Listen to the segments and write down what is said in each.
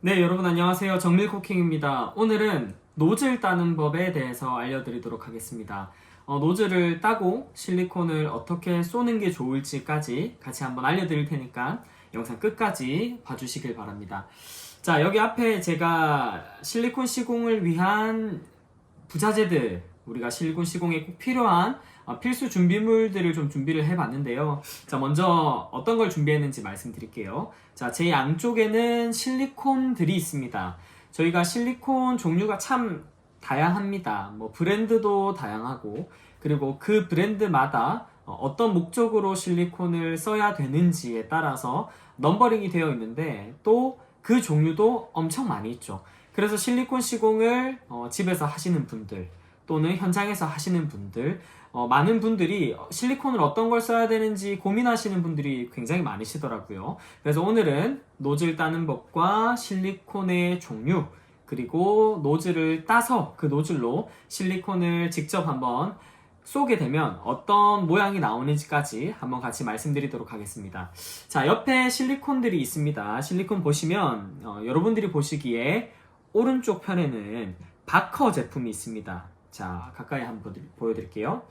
네, 여러분 안녕하세요. 정밀코킹입니다. 오늘은 노즐 따는 법에 대해서 알려드리도록 하겠습니다. 노즐을 따고 실리콘을 어떻게 쏘는 게 좋을지까지 같이 한번 알려드릴 테니까 영상 끝까지 봐주시길 바랍니다. 자, 여기 앞에 제가 실리콘 시공을 위한 부자재들, 우리가 실리콘 시공에 꼭 필요한 필수 준비물들을 좀 준비를 해봤는데요. 자, 먼저 어떤 걸 준비했는지 말씀드릴게요. 자, 제 양쪽에는 실리콘들이 있습니다. 저희가 실리콘 종류가 참 다양합니다. 뭐 브랜드도 다양하고, 그리고 그 브랜드마다 어떤 목적으로 실리콘을 써야 되는지에 따라서 넘버링이 되어 있는데, 또 그 종류도 엄청 많이 있죠. 그래서 실리콘 시공을 집에서 하시는 분들 또는 현장에서 하시는 분들, 많은 분들이 실리콘을 어떤 걸 써야 되는지 고민하시는 분들이 굉장히 많으시더라고요. 그래서 오늘은 노즐 따는 법과 실리콘의 종류, 그리고 노즐을 따서 그 노즐로 실리콘을 직접 한번 쏘게 되면 어떤 모양이 나오는지까지 한번 같이 말씀드리도록 하겠습니다. 자, 옆에 실리콘들이 있습니다. 실리콘 보시면 여러분들이 보시기에 오른쪽 편에는 바커 제품이 있습니다. 자, 가까이 한번 보여드릴게요.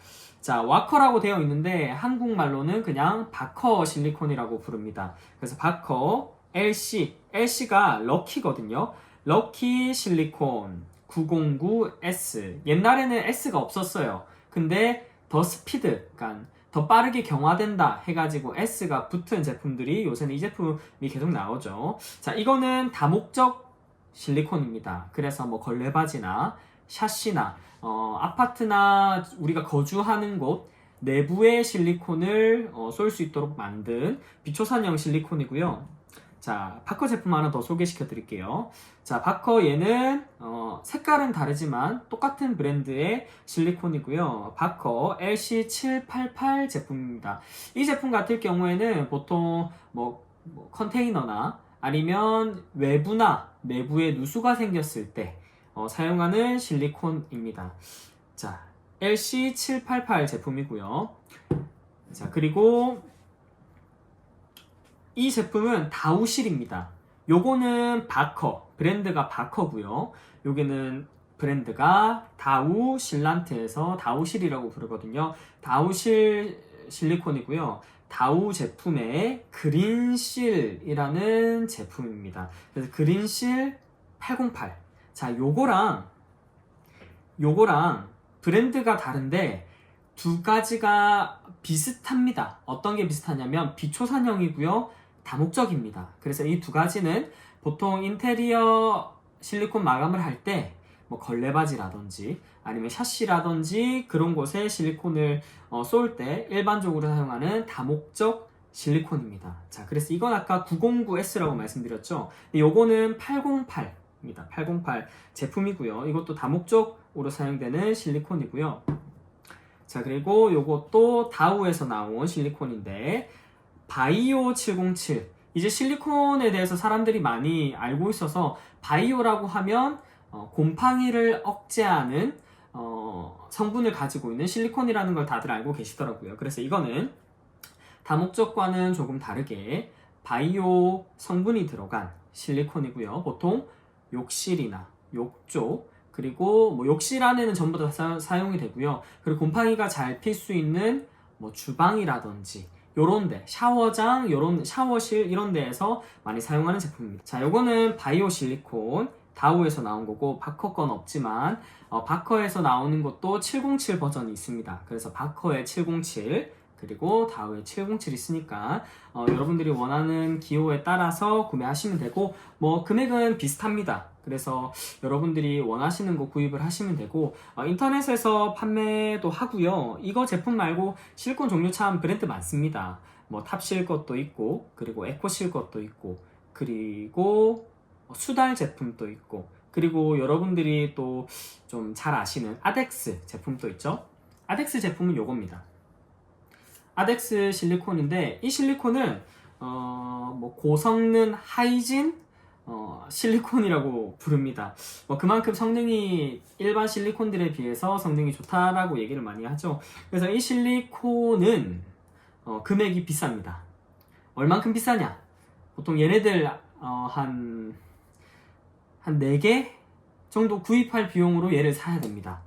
자, 와커라고 되어 있는데 한국말로는 그냥 바커 실리콘이라고 부릅니다. 그래서 바커 LC가 럭키거든요. 럭키 실리콘 909S. 옛날에는 S가 없었어요. 근데 더 스피드, 그러니까 더 빠르게 경화된다 해가지고 S가 붙은 제품들이 요새는 이 제품이 계속 나오죠. 자, 이거는 다목적 실리콘입니다. 그래서 뭐 걸레바지나 샤시나 아파트나 우리가 거주하는 곳 내부의 실리콘을 쏠 수 있도록 만든 비초산형 실리콘이고요. 자, 바커 제품 하나 더 소개시켜 드릴게요. 자, 바커 얘는 색깔은 다르지만 똑같은 브랜드의 실리콘이고요. 바커 LC788 제품입니다. 이 제품 같은 경우에는 보통 뭐 컨테이너나 아니면 외부나 내부에 누수가 생겼을 때 사용하는 실리콘입니다. 자, LC788 제품이고요. 자, 그리고 이 제품은 다우실입니다. 요거는 바커, 브랜드가 바커고요. 요게는 브랜드가 다우실란트에서 다우실이라고 부르거든요. 다우실 실리콘이고요. 다우 제품의 그린실이라는 제품입니다. 그래서 그린실 808. 자, 요거랑 브랜드가 다른데 두 가지가 비슷합니다. 어떤 게 비슷하냐면 비초산형이고요. 다목적입니다. 그래서 이 두 가지는 보통 인테리어 실리콘 마감을 할 때 뭐 걸레바지라든지 아니면 샤시라든지 그런 곳에 실리콘을 쏠 때 일반적으로 사용하는 다목적 실리콘입니다. 자, 그래서 이건 아까 909S라고 말씀드렸죠. 요거는 808입니다. 808 제품이고요. 이것도 다목적으로 사용되는 실리콘이고요. 자, 그리고 요것도 다우에서 나온 실리콘인데 바이오 707. 이제 실리콘에 대해서 사람들이 많이 알고 있어서 바이오라고 하면 곰팡이를 억제하는 성분을 가지고 있는 실리콘이라는 걸 다들 알고 계시더라고요. 그래서 이거는 다목적과는 조금 다르게 바이오 성분이 들어간 실리콘이고요. 보통 욕실이나 욕조, 그리고 뭐 욕실 안에는 전부 다 사용이 되고요. 그리고 곰팡이가 잘 필 수 있는 뭐 주방이라든지 요런데 샤워장, 요런 샤워실 이런 데에서 많이 사용하는 제품입니다. 자, 요거는 바이오 실리콘 다우에서 나온 거고 바커 건 없지만 바커에서 나오는 것도 707 버전이 있습니다. 그래서 바커의 707 그리고 다우의 707이 있으니까 여러분들이 원하는 기호에 따라서 구매하시면 되고 뭐 금액은 비슷합니다. 그래서 여러분들이 원하시는 거 구입을 하시면 되고 인터넷에서 판매도 하고요. 이거 제품 말고 실리콘 종류 참 브랜드 많습니다. 뭐 탑실 것도 있고 그리고 에코실 것도 있고 그리고 수달 제품도 있고 그리고 여러분들이 또 좀 잘 아시는 아덱스 제품도 있죠. 아덱스 제품은 요겁니다. 아덱스 실리콘인데 이 실리콘은 뭐 고성능 하이진 실리콘이라고 부릅니다. 뭐 그만큼 성능이 일반 실리콘들에 비해서 성능이 좋다라고 얘기를 많이 하죠. 그래서 이 실리콘은 금액이 비쌉니다. 얼만큼 비싸냐? 보통 얘네들 한 한 4개 정도 구입할 비용으로 얘를 사야 됩니다.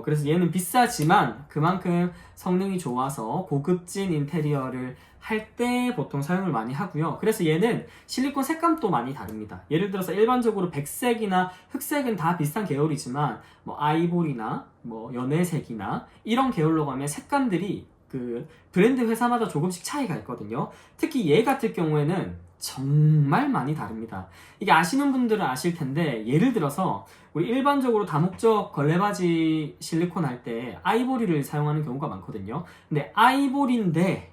그래서 얘는 비싸지만 그만큼 성능이 좋아서 고급진 인테리어를 할 때 보통 사용을 많이 하고요. 그래서 얘는 실리콘 색감도 많이 다릅니다. 예를 들어서 일반적으로 백색이나 흑색은 다 비슷한 계열이지만 뭐 아이보리나 뭐 연회색이나 이런 계열로 가면 색감들이 그 브랜드 회사마다 조금씩 차이가 있거든요. 특히 얘 같은 경우에는 정말 많이 다릅니다. 이게 아시는 분들은 아실 텐데, 예를 들어서 우리 일반적으로 다목적 걸레바지 실리콘 할 때 아이보리를 사용하는 경우가 많거든요. 근데 아이보리인데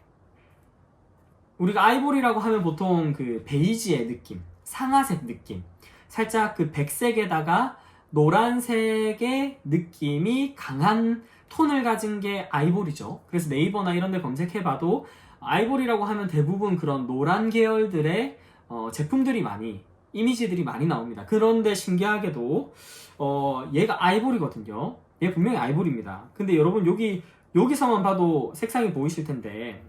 우리가 아이보리라고 하면 보통 그 베이지의 느낌, 상아색 느낌, 살짝 그 백색에다가 노란색의 느낌이 강한 톤을 가진 게 아이보리죠. 그래서 네이버나 이런 데 검색해봐도 아이보리라고 하면 대부분 그런 노란 계열들의 제품들이 많이, 이미지들이 많이 나옵니다. 그런데 신기하게도 얘가 아이보리거든요. 얘 분명히 아이보리입니다. 근데 여러분 여기서만 봐도 색상이 보이실 텐데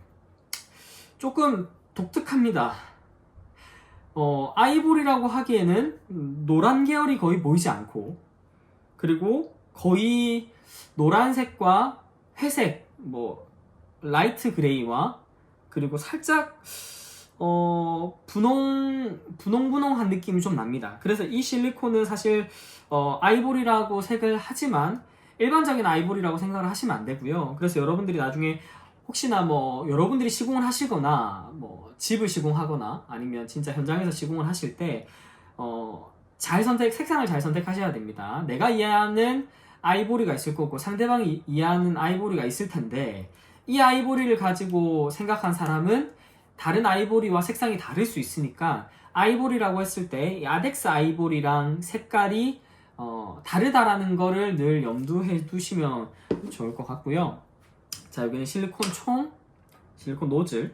조금 독특합니다. 아이보리라고 하기에는 노란 계열이 거의 보이지 않고, 그리고 거의 노란색과 회색, 뭐 라이트 그레이와 그리고 살짝 분홍분홍한 느낌이 좀 납니다. 그래서 이 실리콘은 사실 아이보리라고 색을 하지만 일반적인 아이보리라고 생각을 하시면 안 되고요. 그래서 여러분들이 나중에 혹시나 뭐 여러분들이 시공을 하시거나 뭐 집을 시공하거나 아니면 진짜 현장에서 시공을 하실 때 색상을 잘 선택하셔야 됩니다. 내가 이해하는 아이보리가 있을 거고 상대방이 이해하는 아이보리가 있을 텐데, 이 아이보리를 가지고 생각한 사람은 다른 아이보리와 색상이 다를 수 있으니까 아이보리라고 했을 때 이 아덱스 아이보리랑 색깔이 다르다라는 거를 늘 염두해 두시면 좋을 것 같고요. 자, 여기는 실리콘 총, 실리콘 노즐,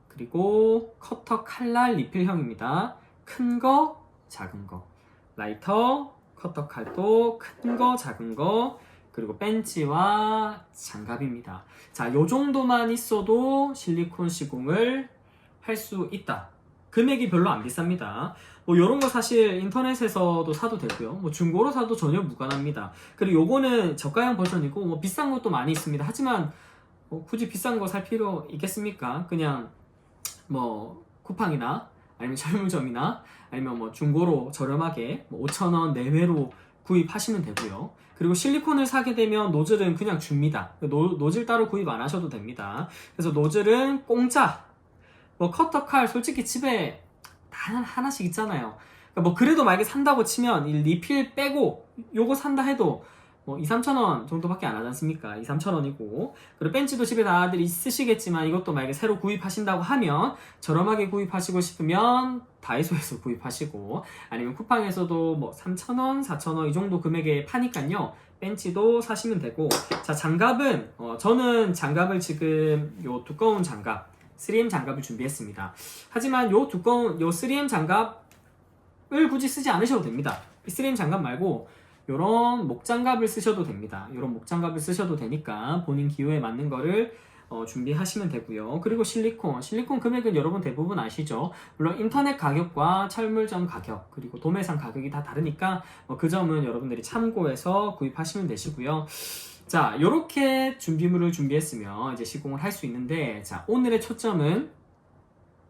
그리고 커터 칼날 리필형입니다. 큰 거, 작은 거, 라이터, 커터 칼도 큰 거, 작은 거, 그리고 벤치와 장갑입니다. 자, 요 정도만 있어도 실리콘 시공을 할 수 있다. 금액이 별로 안 비쌉니다. 뭐 요런 거 사실 인터넷에서도 사도 되고요. 뭐 중고로 사도 전혀 무관합니다. 그리고 요거는 저가형 버전이고 뭐 비싼 것도 많이 있습니다. 하지만 굳이 비싼 거 살 필요 있겠습니까? 그냥 뭐 쿠팡이나 아니면 철물점이나 아니면 뭐 중고로 저렴하게 뭐 5,000원 내외로 구입하시면 되고요. 그리고 실리콘을 사게 되면 노즐은 그냥 줍니다. 노즐 따로 구입 안 하셔도 됩니다. 그래서 노즐은 공짜. 뭐 커터 칼 솔직히 집에 다 하나씩 있잖아요. 그러니까 뭐 그래도 만약에 산다고 치면 이 리필 빼고 요거 산다 해도 뭐 2-3,000원 정도밖에 안 하지 않습니까? 2-3,000원이고, 그리고 벤치도 집에 다들 있으시겠지만 이것도 만약에 새로 구입하신다고 하면 저렴하게 구입하시고 싶으면 다이소에서 구입하시고, 아니면 쿠팡에서도 뭐 3,000원, 4,000원 이 정도 금액에 파니까요, 벤치도 사시면 되고. 자, 장갑은 저는 장갑을 지금 요 두꺼운 장갑 3M 장갑을 준비했습니다. 하지만 요 두꺼운 요 3M 장갑을 굳이 쓰지 않으셔도 됩니다. 3M 장갑 말고 요런 목장갑을 쓰셔도 됩니다. 요런 목장갑을 쓰셔도 되니까 본인 기호에 맞는 거를 준비하시면 되고요. 그리고 실리콘 금액은 여러분 대부분 아시죠? 물론 인터넷 가격과 철물점 가격 그리고 도매상 가격이 다 다르니까 그 점은 여러분들이 참고해서 구입하시면 되시고요. 자, 요렇게 준비물을 준비했으면 이제 시공을 할 수 있는데, 자, 오늘의 초점은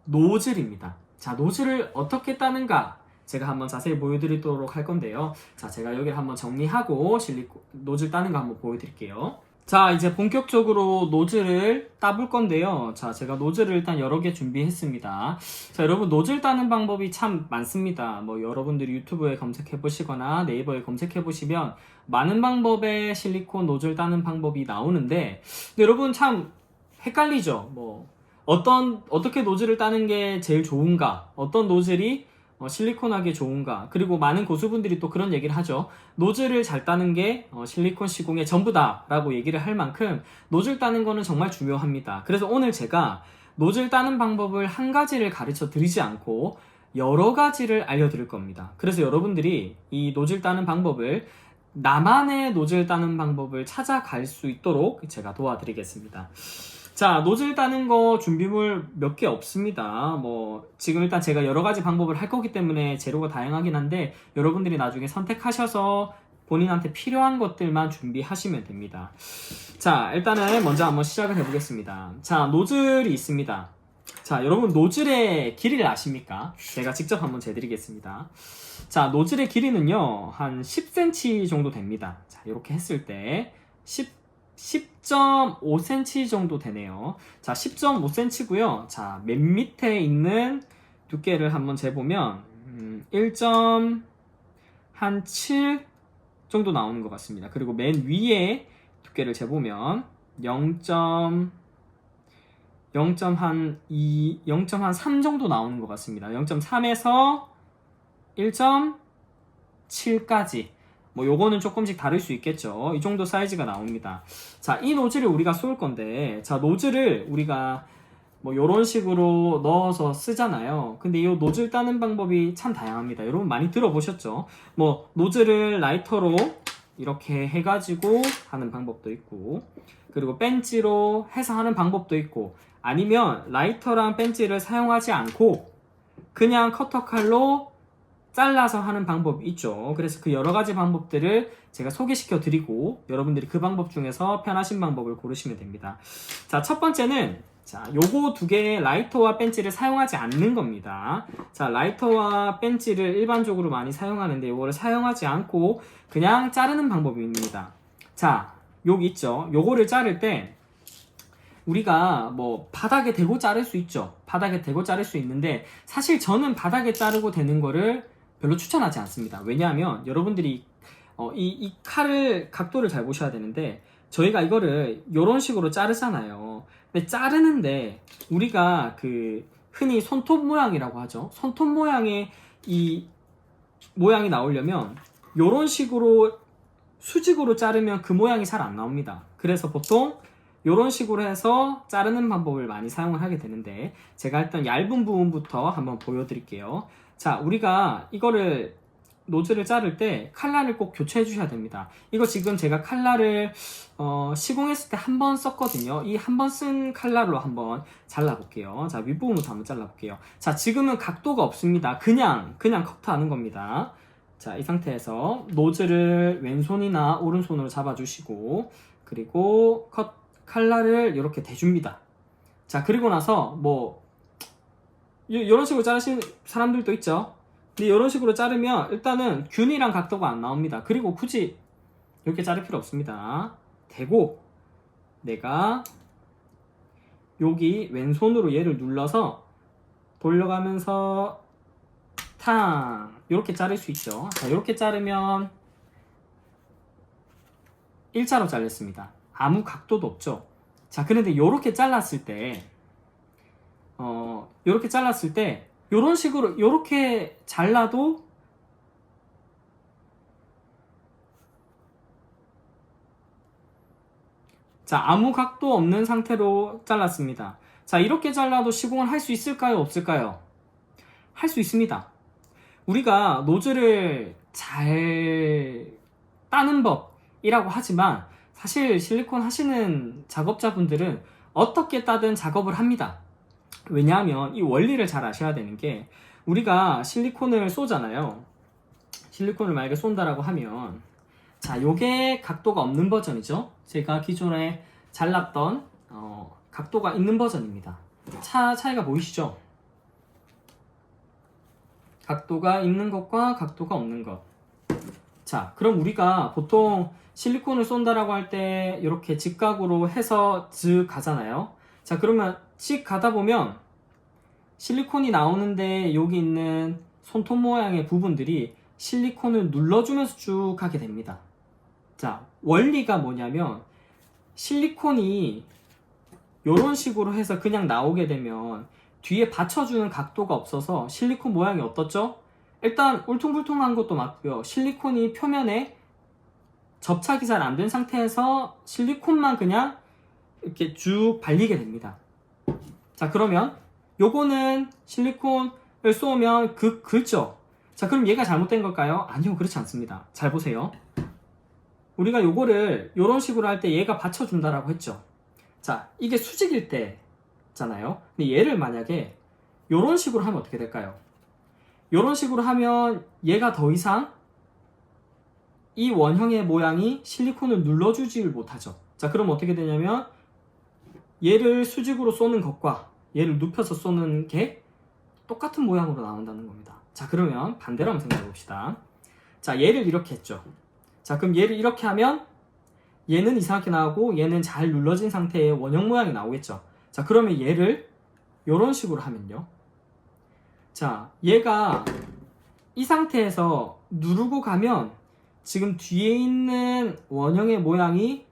노즐입니다. 자, 노즐을 어떻게 따는가 제가 한번 자세히 보여드리도록 할 건데요. 자, 제가 여기를 한번 정리하고 노즐 따는 거 한번 보여드릴게요. 자, 이제 본격적으로 노즐을 따볼 건데요. 자, 제가 노즐을 일단 여러 개 준비했습니다. 자, 여러분 노즐 따는 방법이 참 많습니다. 뭐 여러분들이 유튜브에 검색해 보시거나 네이버에 검색해 보시면 많은 방법의 실리콘 노즐 따는 방법이 나오는데, 근데 여러분 참 헷갈리죠? 뭐 어떻게 노즐을 따는 게 제일 좋은가? 어떤 노즐이 실리콘하게 좋은가? 그리고 많은 고수분들이 또 그런 얘기를 하죠. 노즐을 잘 따는 게 실리콘 시공의 전부다 라고 얘기를 할 만큼 노즐 따는 거는 정말 중요합니다. 그래서 오늘 제가 노즐 따는 방법을 한 가지를 가르쳐 드리지 않고 여러 가지를 알려드릴 겁니다. 그래서 여러분들이 이 노즐 따는 방법을, 나만의 노즐 따는 방법을 찾아갈 수 있도록 제가 도와드리겠습니다. 자, 노즐 따는 거 준비물 몇 개 없습니다. 뭐 지금 일단 제가 여러 가지 방법을 할 거기 때문에 재료가 다양하긴 한데 여러분들이 나중에 선택하셔서 본인한테 필요한 것들만 준비하시면 됩니다. 자, 일단은 먼저 한번 시작을 해보겠습니다. 자, 노즐이 있습니다. 자, 여러분 노즐의 길이를 아십니까? 제가 직접 한번 재드리겠습니다. 자, 노즐의 길이는요 한 10cm 정도 됩니다. 자, 이렇게 했을 때 10.5cm 정도 되네요. 자, 10.5cm고요. 자, 맨 밑에 있는 두께를 한번 재보면 1.7 정도 나오는 것 같습니다. 그리고 맨 위에 두께를 재보면 0.3 정도 나오는 것 같습니다. 0.3에서 1.7까지 뭐 요거는 조금씩 다를 수 있겠죠. 이 정도 사이즈가 나옵니다. 자, 이 노즐을 우리가 쏠 건데, 자, 노즐을 우리가 뭐 요런 식으로 넣어서 쓰잖아요. 근데 이 노즐 따는 방법이 참 다양합니다. 여러분 많이 들어보셨죠? 뭐 노즐을 라이터로 이렇게 해가지고 하는 방법도 있고, 그리고 벤치로 해서 하는 방법도 있고, 아니면 라이터랑 벤치를 사용하지 않고 그냥 커터칼로 잘라서 하는 방법이 있죠. 그래서 그 여러 가지 방법들을 제가 소개시켜 드리고 여러분들이 그 방법 중에서 편하신 방법을 고르시면 됩니다. 자, 첫 번째는 자, 요거 두 개의 라이터와 벤치를 사용하지 않는 겁니다. 자, 라이터와 벤치를 일반적으로 많이 사용하는데 요거를 사용하지 않고 그냥 자르는 방법입니다. 자, 여기 있죠. 요거를 자를 때 우리가 뭐 바닥에 대고 자를 수 있죠. 바닥에 대고 자를 수 있는데 사실 저는 바닥에 자르고 되는 거를 별로 추천하지 않습니다. 왜냐하면 여러분들이 이 칼을 각도를 잘 보셔야 되는데 저희가 이거를 이런 식으로 자르잖아요. 근데 자르는데 우리가 그 흔히 손톱 모양이라고 하죠. 손톱 모양의 이 모양이 나오려면 이런 식으로 수직으로 자르면 그 모양이 잘 안 나옵니다. 그래서 보통 이런 식으로 해서 자르는 방법을 많이 사용을 하게 되는데 제가 일단 얇은 부분부터 한번 보여드릴게요. 자, 우리가 이거를 노즐을 자를 때 칼날을 꼭 교체해 주셔야 됩니다. 이거 지금 제가 칼날을 시공했을 때 한 번 썼거든요. 이 한 번 쓴 칼날로 한번 잘라볼게요. 자, 윗부분부터 한번 잘라볼게요. 자, 지금은 각도가 없습니다. 그냥 커트하는 겁니다. 자, 이 상태에서 노즐을 왼손이나 오른손으로 잡아주시고 그리고 칼날을 이렇게 대줍니다. 자, 그리고 나서 뭐 이런 식으로 자르시는 사람들도 있죠. 근데 이런 식으로 자르면 일단은 균이랑 각도가 안 나옵니다. 그리고 굳이 이렇게 자를 필요 없습니다. 대고 내가 여기 왼손으로 얘를 눌러서 돌려가면서 탕 이렇게 자를 수 있죠. 자, 이렇게 자르면 일자로 잘렸습니다. 아무 각도도 없죠. 자, 그런데 이렇게 잘랐을 때 이런 식으로 이렇게 잘라도 자, 아무 각도 없는 상태로 잘랐습니다. 자, 이렇게 잘라도 시공을 할 수 있을까요? 없을까요? 할 수 있습니다. 우리가 노즐을 잘 따는 법이라고 하지만 사실 실리콘 하시는 작업자분들은 어떻게 따든 작업을 합니다. 왜냐하면 이 원리를 잘 아셔야 되는 게 우리가 실리콘을 쏘잖아요. 실리콘을 만약에 쏜다라고 하면 자, 요게 각도가 없는 버전이죠. 제가 기존에 잘랐던 각도가 있는 버전입니다. 차이가 보이시죠? 각도가 있는 것과 각도가 없는 것. 자, 그럼 우리가 보통 실리콘을 쏜다라고 할 때 이렇게 직각으로 해서 즉 가잖아요. 자, 그러면 씩 가다 보면 실리콘이 나오는데 여기 있는 손톱 모양의 부분들이 실리콘을 눌러주면서 쭉 가게 됩니다. 자, 원리가 뭐냐면 실리콘이 이런 식으로 해서 그냥 나오게 되면 뒤에 받쳐주는 각도가 없어서 실리콘 모양이 어떻죠? 일단 울퉁불퉁한 것도 맞고요. 실리콘이 표면에 접착이 잘 안 된 상태에서 실리콘만 그냥 이렇게 쭉 발리게 됩니다. 자, 그러면 요거는 실리콘을 쏘면 긁죠? 자, 그럼 얘가 잘못된 걸까요? 아니요, 그렇지 않습니다. 잘 보세요. 우리가 요거를 요런 식으로 할 때 얘가 받쳐준다라고 했죠. 자, 이게 수직일 때잖아요. 근데 얘를 만약에 이런 식으로 하면 어떻게 될까요? 이런 식으로 하면 얘가 더 이상 이 원형의 모양이 실리콘을 눌러주지를 못하죠. 자, 그럼 어떻게 되냐면 얘를 수직으로 쏘는 것과 얘를 눕혀서 쏘는 게 똑같은 모양으로 나온다는 겁니다. 자, 그러면 반대로 한번 생각해 봅시다. 자, 얘를 이렇게 했죠. 자, 그럼 얘를 이렇게 하면 얘는 이상하게 나오고 얘는 잘 눌러진 상태의 원형 모양이 나오겠죠. 자, 그러면 얘를 이런 식으로 하면요. 자, 얘가 이 상태에서 누르고 가면 지금 뒤에 있는 원형의 모양이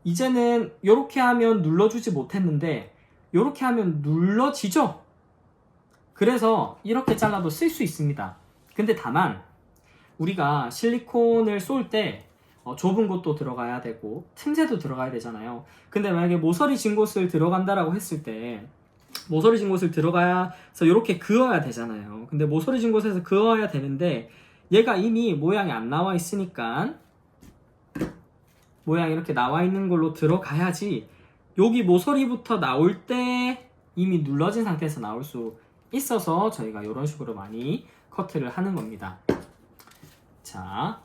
이제는 이렇게 하면 눌러주지 못했는데 이렇게 하면 눌러지죠. 그래서 이렇게 잘라도 쓸 수 있습니다. 근데 다만 우리가 실리콘을 쏠 때 좁은 곳도 들어가야 되고 틈새도 들어가야 되잖아요. 근데 만약에 모서리 진 곳을 들어간다라고 했을 때 모서리 진 곳을 들어가서 이렇게 그어야 되잖아요. 근데 모서리 진 곳에서 그어야 되는데 얘가 이미 모양이 안 나와 있으니까 모양이 이렇게 나와 있는 걸로 들어가야지 여기 모서리부터 나올 때 이미 눌러진 상태에서 나올 수 있어서 저희가 이런 식으로 많이 커트를 하는 겁니다. 자,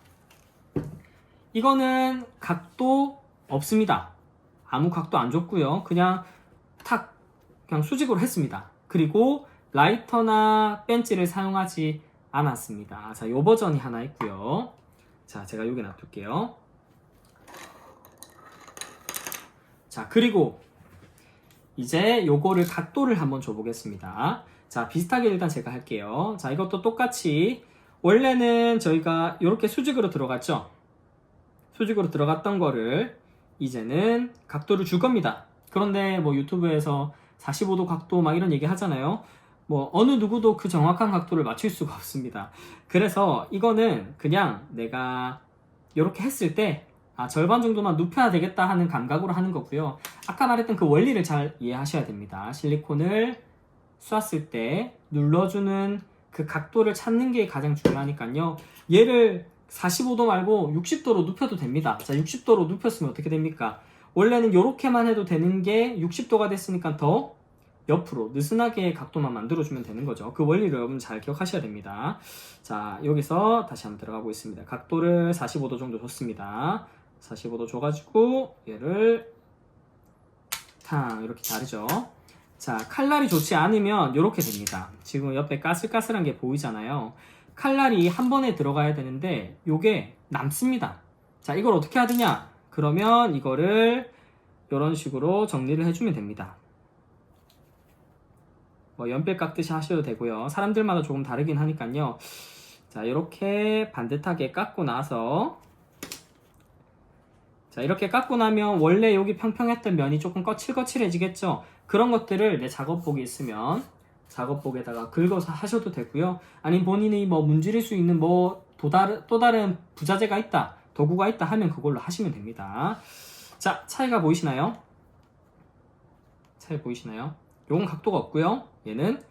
이거는 각도 없습니다. 아무 각도 안 줬고요. 그냥 그냥 수직으로 했습니다. 그리고 라이터나 벤치를 사용하지 않았습니다. 자, 요 버전이 하나 있고요. 자, 제가 여기 놔둘게요. 자, 그리고 이제 요거를 각도를 한번 줘보겠습니다. 자, 비슷하게 일단 제가 할게요. 자, 이것도 똑같이 원래는 저희가 이렇게 수직으로 들어갔죠. 수직으로 들어갔던 거를 이제는 각도를 줄 겁니다. 그런데 뭐 유튜브에서 45도 각도 막 이런 얘기 하잖아요. 뭐 어느 누구도 그 정확한 각도를 맞출 수가 없습니다. 그래서 이거는 그냥 내가 이렇게 했을 때 절반 정도만 눕혀야 되겠다 하는 감각으로 하는 거고요. 아까 말했던 그 원리를 잘 이해하셔야 됩니다. 실리콘을 쐈을 때 눌러주는 그 각도를 찾는 게 가장 중요하니까요. 얘를 45도 말고 60도로 눕혀도 됩니다. 자, 60도로 눕혔으면 어떻게 됩니까? 원래는 이렇게만 해도 되는 게 60도가 됐으니까 더 옆으로 느슨하게 각도만 만들어주면 되는 거죠. 그 원리를 여러분 잘 기억하셔야 됩니다. 자, 여기서 다시 한번 들어가 보겠습니다. 각도를 45도 정도 줬습니다. 45도 줘가지고 얘를 탕 이렇게 자르죠. 자, 칼날이 좋지 않으면 이렇게 됩니다. 지금 옆에 까슬까슬한 게 보이잖아요. 칼날이 한 번에 들어가야 되는데 요게 남습니다. 자, 이걸 어떻게 하느냐? 그러면 이거를 이런 식으로 정리를 해주면 됩니다. 뭐 연필 깎듯이 하셔도 되고요. 사람들마다 조금 다르긴 하니까요. 자, 이렇게 반듯하게 깎고 나서 자, 이렇게 깎고 나면 원래 여기 평평했던 면이 조금 거칠거칠해지겠죠? 그런 것들을 내 작업복이 있으면 작업복에다가 긁어서 하셔도 되고요. 아니면 본인이 뭐 문지를 수 있는 뭐 또 다른 부자재가 있다, 도구가 있다 하면 그걸로 하시면 됩니다. 자, 차이가 보이시나요? 차이 보이시나요? 요건 각도가 없고요. 얘는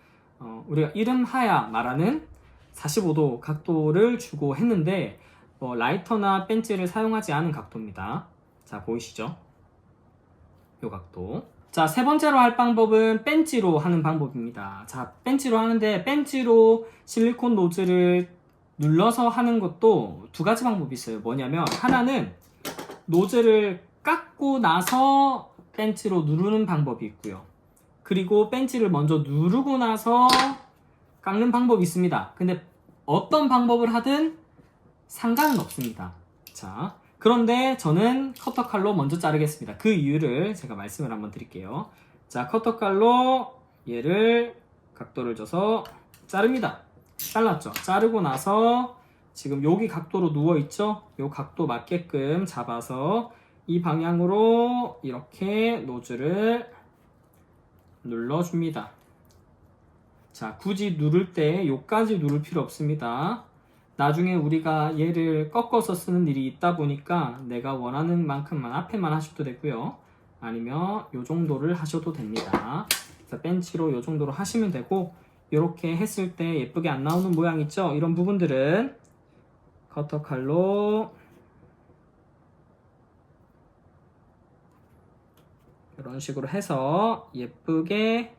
우리가 이름하야 말하는 45도 각도를 주고 했는데 라이터나 벤치를 사용하지 않은 각도입니다. 자, 보이시죠? 요 각도. 자, 세 번째로 할 방법은 벤치로 하는 방법입니다. 자, 벤치로 하는데 벤치로 실리콘 노즐을 눌러서 하는 것도 두 가지 방법이 있어요. 뭐냐면 하나는 노즐을 깎고 나서 벤치로 누르는 방법이 있고요. 그리고 벤치를 먼저 누르고 나서 깎는 방법이 있습니다. 근데 어떤 방법을 하든 상관은 없습니다. 자, 그런데 저는 커터칼로 먼저 자르겠습니다. 그 이유를 제가 말씀을 한번 드릴게요. 자, 커터칼로 얘를 각도를 줘서 자릅니다. 잘랐죠? 자르고 나서 지금 여기 각도로 누워있죠? 이 각도 맞게끔 잡아서 이 방향으로 이렇게 노즐을 눌러줍니다. 자, 굳이 누를 때 요까지 누를 필요 없습니다. 나중에 우리가 얘를 꺾어서 쓰는 일이 있다 보니까 내가 원하는 만큼만 앞에만 하셔도 되고요. 아니면 요 정도를 하셔도 됩니다. 그래서 벤치로 요 정도로 하시면 되고, 이렇게 했을 때 예쁘게 안 나오는 모양 있죠? 이런 부분들은 커터칼로 이런 식으로 해서 예쁘게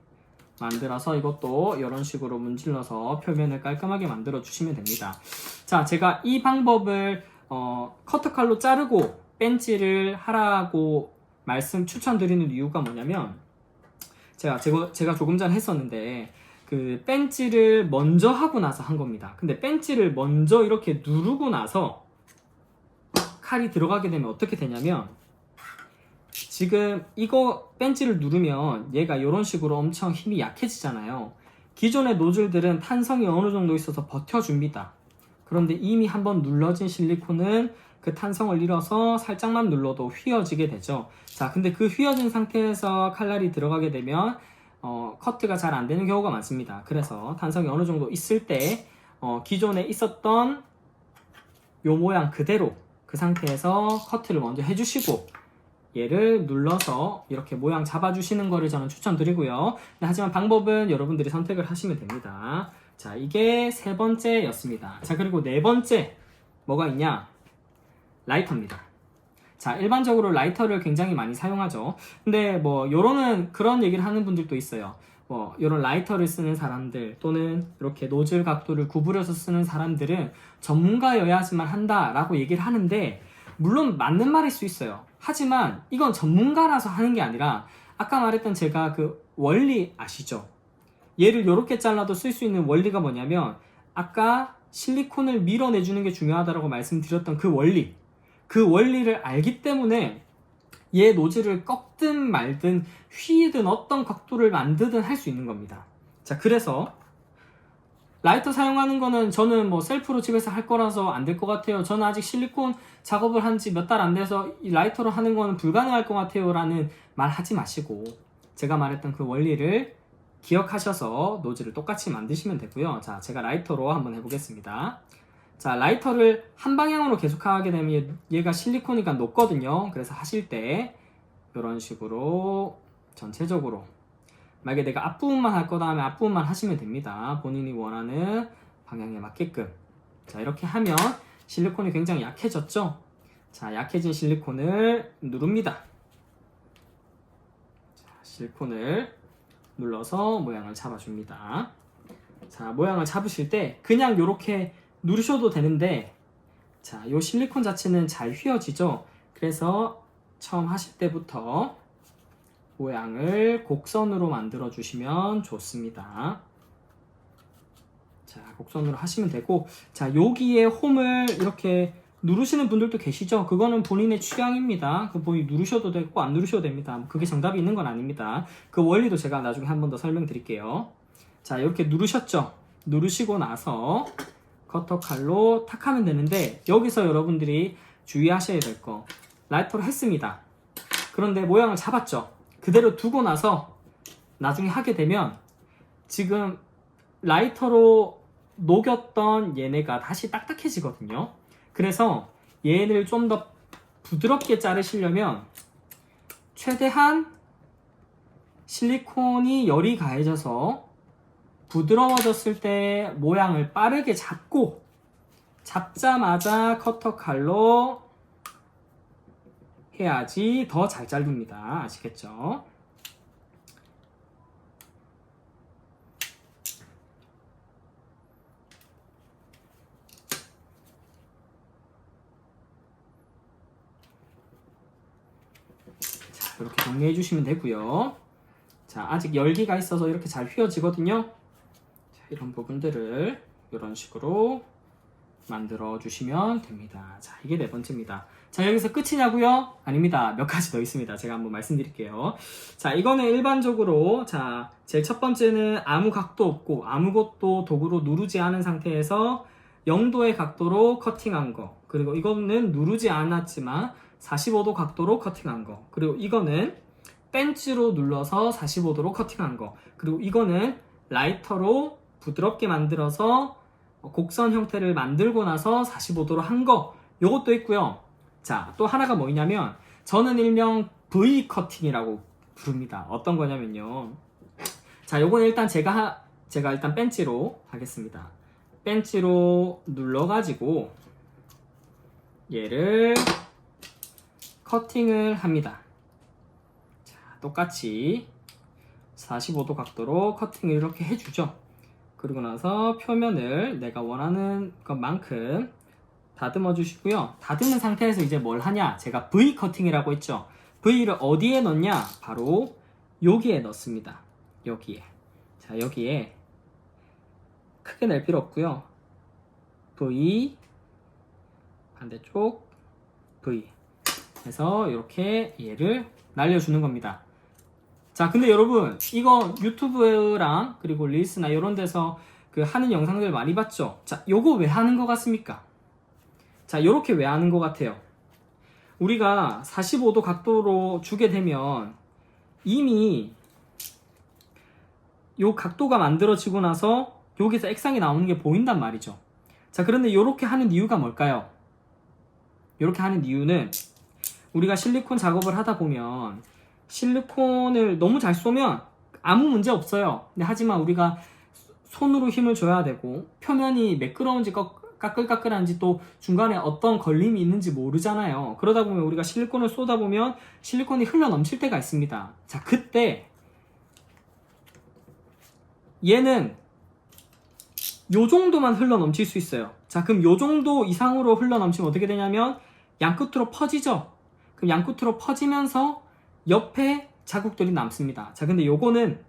만들어서 이것도 이런 식으로 문질러서 표면을 깔끔하게 만들어 주시면 됩니다. 자, 제가 이 방법을 커터칼로 자르고 벤치를 하라고 추천드리는 이유가 뭐냐면 제가 조금 전에 했었는데 그 벤치를 먼저 하고 나서 한 겁니다. 근데 벤치를 먼저 이렇게 누르고 나서 칼이 들어가게 되면 어떻게 되냐면 지금 이거 벤치를 누르면 얘가 이런 식으로 엄청 힘이 약해지잖아요. 기존의 노즐들은 탄성이 어느 정도 있어서 버텨줍니다. 그런데 이미 한번 눌러진 실리콘은 그 탄성을 잃어서 살짝만 눌러도 휘어지게 되죠. 자, 근데 그 휘어진 상태에서 칼날이 들어가게 되면 커트가 잘 안 되는 경우가 많습니다. 그래서 탄성이 어느 정도 있을 때 기존에 있었던 요 모양 그대로 그 상태에서 커트를 먼저 해주시고 얘를 눌러서 이렇게 모양 잡아주시는 거를 저는 추천드리고요. 하지만 방법은 여러분들이 선택을 하시면 됩니다. 자, 이게 세 번째였습니다. 자, 그리고 네 번째 뭐가 있냐? 라이터입니다. 자, 일반적으로 라이터를 굉장히 많이 사용하죠. 근데 뭐 요런 그런 얘기를 하는 분들도 있어요. 뭐 요런 라이터를 쓰는 사람들 또는 이렇게 노즐 각도를 구부려서 쓰는 사람들은 전문가여야지만 한다라고 얘기를 하는데 물론 맞는 말일 수 있어요. 하지만 이건 전문가라서 하는 게 아니라 아까 말했던 제가 그 원리 아시죠? 얘를 이렇게 잘라도 쓸 수 있는 원리가 뭐냐면 아까 실리콘을 밀어내주는 게 중요하다고 말씀드렸던 그 원리를 알기 때문에 얘 노즐을 꺾든 말든 휘든 어떤 각도를 만드든 할 수 있는 겁니다. 자, 그래서 라이터 사용하는 거는 저는 뭐 셀프로 집에서 할 거라서 안 될 것 같아요. 저는 아직 실리콘 작업을 한 지 몇 달 안 돼서 이 라이터로 하는 거는 불가능할 것 같아요 라는 말 하지 마시고 제가 말했던 그 원리를 기억하셔서 노즐을 똑같이 만드시면 되고요. 자, 제가 라이터로 한번 해보겠습니다. 자, 라이터를 한 방향으로 계속 하게 되면 얘가 실리콘이니까 녹거든요. 그래서 하실 때 이런 식으로 전체적으로 만약에 내가 앞부분만 할 거다 하면 앞부분만 하시면 됩니다. 본인이 원하는 방향에 맞게끔. 자, 이렇게 하면 실리콘이 굉장히 약해졌죠? 자, 약해진 실리콘을 누릅니다. 자, 실리콘을 눌러서 모양을 잡아줍니다. 자, 모양을 잡으실 때 그냥 이렇게 누르셔도 되는데 자, 요 실리콘 자체는 잘 휘어지죠? 그래서 처음 하실 때부터 모양을 곡선으로 만들어 주시면 좋습니다. 자, 곡선으로 하시면 되고 자, 여기에 홈을 이렇게 누르시는 분들도 계시죠? 그거는 본인의 취향입니다. 그 본인 누르셔도 되고 안 누르셔도 됩니다. 그게 정답이 있는 건 아닙니다. 그 원리도 제가 나중에 한 번 더 설명드릴게요. 자, 이렇게 누르셨죠? 누르시고 나서 커터 칼로 탁 하면 되는데 여기서 여러분들이 주의하셔야 될 거 라이터로 했습니다. 그런데 모양을 잡았죠? 그대로 두고 나서 나중에 하게 되면 지금 라이터로 녹였던 얘네가 다시 딱딱해지거든요. 그래서 얘를 좀 더 부드럽게 자르시려면 최대한 실리콘이 열이 가해져서 부드러워졌을 때 모양을 빠르게 잡고 잡자마자 커터 칼로 해야지 더 잘 잘립니다. 아시겠죠? 자, 이렇게 정리해 주시면 되고요. 자, 아직 열기가 있어서 이렇게 잘 휘어지거든요. 자, 이런 부분들을 이런 식으로 만들어 주시면 됩니다. 자, 이게 네 번째입니다. 자, 여기서 끝이냐고요? 아닙니다. 몇 가지 더 있습니다. 제가 한번 말씀드릴게요. 자, 이거는 일반적으로 자, 제일 첫 번째는 아무 각도 없고 아무것도 도구로 누르지 않은 상태에서 0도의 각도로 커팅한 거. 그리고 이거는 누르지 않았지만 45도 각도로 커팅한 거. 그리고 이거는 벤치로 눌러서 45도로 커팅한 거. 그리고 이거는 라이터로 부드럽게 만들어서 곡선 형태를 만들고 나서 45도로 한 거. 요것도 있고요. 자, 또 하나가 뭐냐면 저는 일명 V 커팅이라고 부릅니다. 어떤 거냐면요. 자, 요거는 일단 제가 일단 벤치로 하겠습니다. 벤치로 눌러가지고 얘를 커팅을 합니다. 자, 똑같이 45도 각도로 커팅을 이렇게 해주죠. 그리고 나서 표면을 내가 원하는 것만큼 다듬어 주시고요. 다듬은 상태에서 이제 뭘 하냐? 제가 V 커팅이라고 했죠. V를 어디에 넣냐? 바로 여기에 넣습니다. 여기에. 자, 여기에 크게 낼 필요 없고요. V 반대쪽 V 해서 이렇게 얘를 날려주는 겁니다. 자, 근데 여러분 이거 유튜브랑 그리고 릴스나 이런 데서 그 하는 영상들 많이 봤죠? 자, 요거 왜 하는 것 같습니까? 자, 요렇게 왜 하는 것 같아요? 우리가 45도 각도로 주게 되면 이미 요 각도가 만들어지고 나서 여기서 액상이 나오는 게 보인단 말이죠. 자, 그런데 요렇게 하는 이유가 뭘까요? 요렇게 하는 이유는 우리가 실리콘 작업을 하다 보면 실리콘을 너무 잘 쏘면 아무 문제 없어요. 근데 하지만 우리가 손으로 힘을 줘야 되고 표면이 매끄러운지 까끌까끌한지 또 중간에 어떤 걸림이 있는지 모르잖아요. 그러다 보면 우리가 실리콘을 쏘다 보면 실리콘이 흘러 넘칠 때가 있습니다. 자, 그때 얘는 요 정도만 흘러 넘칠 수 있어요. 자, 그럼 요 정도 이상으로 흘러 넘치면 어떻게 되냐면 양끝으로 퍼지죠. 그럼 양끝으로 퍼지면서 옆에 자국들이 남습니다. 자, 근데 요거는